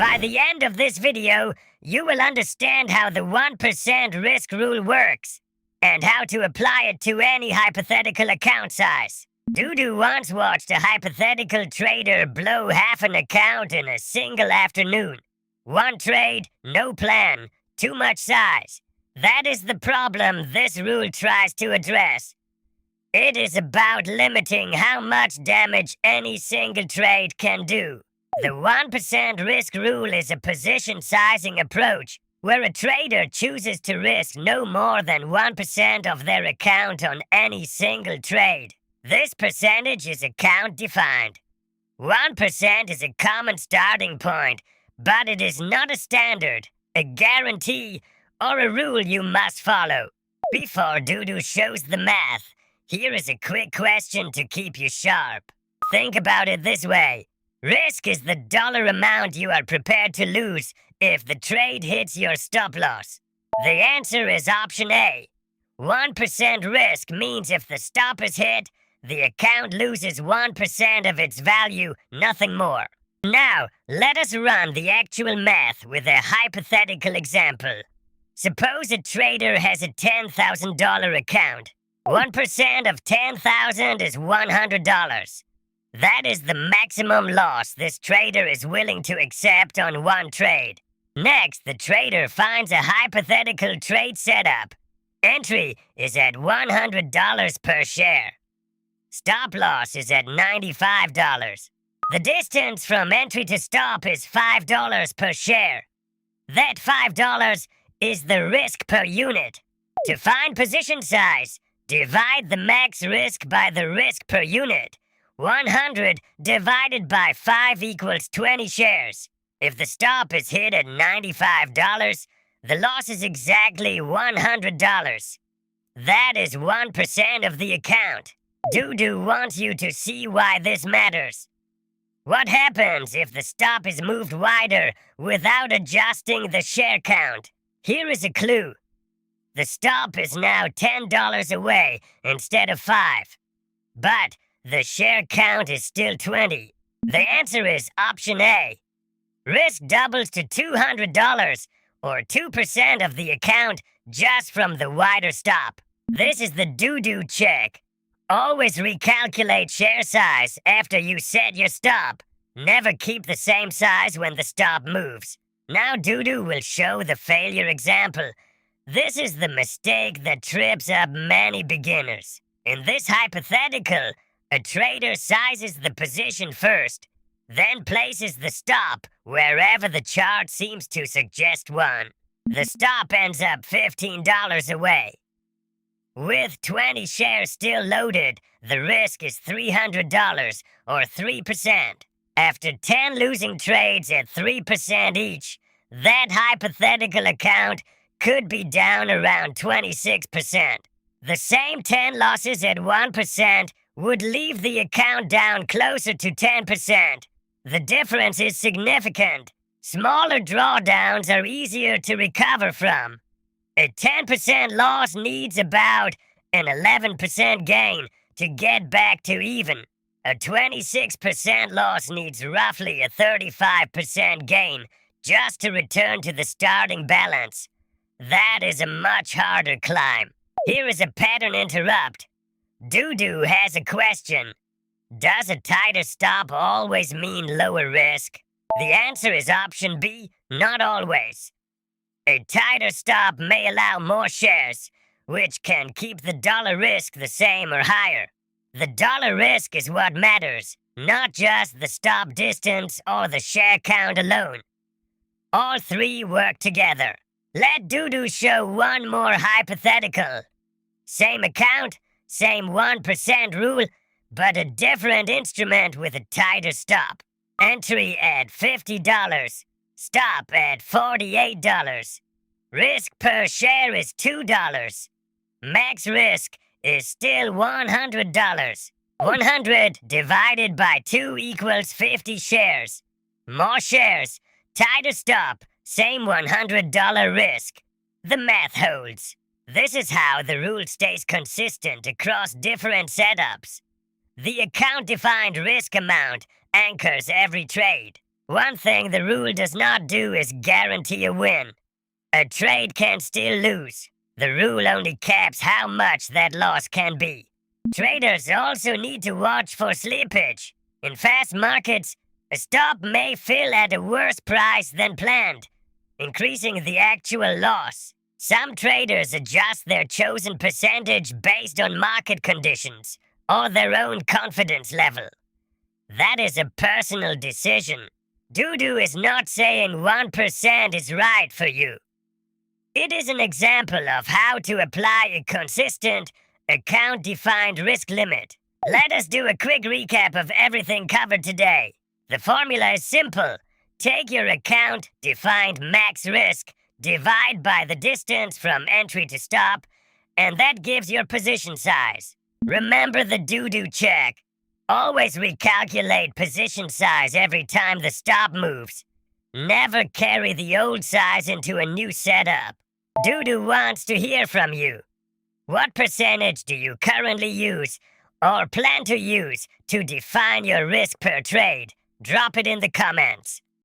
By the end of this video, you will understand how the 1% risk rule works, and how to apply it to any hypothetical account size. Dudu once watched a hypothetical trader blow half an account in a single afternoon. One trade, no plan, too much size. That is the problem this rule tries to address. It is about limiting how much damage any single trade can do. The 1% risk rule is a position sizing approach where a trader chooses to risk no more than 1% of their account on any single trade. This percentage is account defined. 1% is a common starting point, but it is not a standard, a guarantee, or a rule you must follow. Before Dudu shows the math, here is a quick question to keep you sharp. Think about it this way. Risk is the dollar amount you are prepared to lose if the trade hits your stop loss. The answer is option A. 1% risk means if the stop is hit, the account loses 1% of its value, nothing more. Now, let us run the actual math with a hypothetical example. Suppose a trader has a $10,000 account. 1% of $10,000 is $100. That is the maximum loss this trader is willing to accept on one trade. Next, the trader finds a hypothetical trade setup. Entry is at $100 per share. Stop loss is at $95. The distance from entry to stop is $5 per share. That $5 is the risk per unit. To find position size, divide the max risk by the risk per unit. 100 divided by 5 equals 20 shares. If the stop is hit at $95, the loss is exactly $100. That is 1% of the account. Dudu wants you to see why this matters. What happens if the stop is moved wider without adjusting the share count? Here is a clue. The stop is now $10 away instead of 5. But the share count is still 20. The answer is option A. Risk doubles to $200, or 2% of the account just from the wider stop. This is the Dudu check. Always recalculate share size after you set your stop. Never keep the same size when the stop moves. Now Dudu will show the failure example. This is the mistake that trips up many beginners. In this hypothetical, a trader sizes the position first, then places the stop wherever the chart seems to suggest one. The stop ends up $15 away. With 20 shares still loaded, the risk is $300, or 3%. After 10 losing trades at 3% each, that hypothetical account could be down around 26%. The same 10 losses at 1% would leave the account down closer to 10%. The difference is significant. Smaller drawdowns are easier to recover from. A 10% loss needs about an 11% gain to get back to even. A 26% loss needs roughly a 35% gain just to return to the starting balance. That is a much harder climb. Here is a pattern interrupt. Dudu has a question. Does a tighter stop always mean lower risk? The answer is option B, not always. A tighter stop may allow more shares, which can keep the dollar risk the same or higher. The dollar risk is what matters, not just the stop distance or the share count alone. All three work together. Let Dudu show one more hypothetical. Same account, same 1% rule, but a different instrument with a tighter stop. Entry at $50, stop at $48. Risk per share is $2. Max risk is still $100. 100 divided by 2 equals 50 shares. More shares, tighter stop, same $100 risk. The math holds. This is how the rule stays consistent across different setups. The account-defined risk amount anchors every trade. One thing the rule does not do is guarantee a win. A trade can still lose. The rule only caps how much that loss can be. Traders also need to watch for slippage. In fast markets, a stop may fill at a worse price than planned, increasing the actual loss. Some traders adjust their chosen percentage based on market conditions or their own confidence level. That is a personal decision. Dudu is not saying 1% is right for you. It is an example of how to apply a consistent, account-defined risk limit. Let us do a quick recap of everything covered today. The formula is simple. Take your account-defined max risk, divide by the distance from entry to stop, and that gives your position size. Remember the Dudu check. Always recalculate position size every time the stop moves. Never carry the old size into a new setup. Dudu wants to hear from you. What percentage do you currently use or plan to use to define your risk per trade? Drop it in the comments.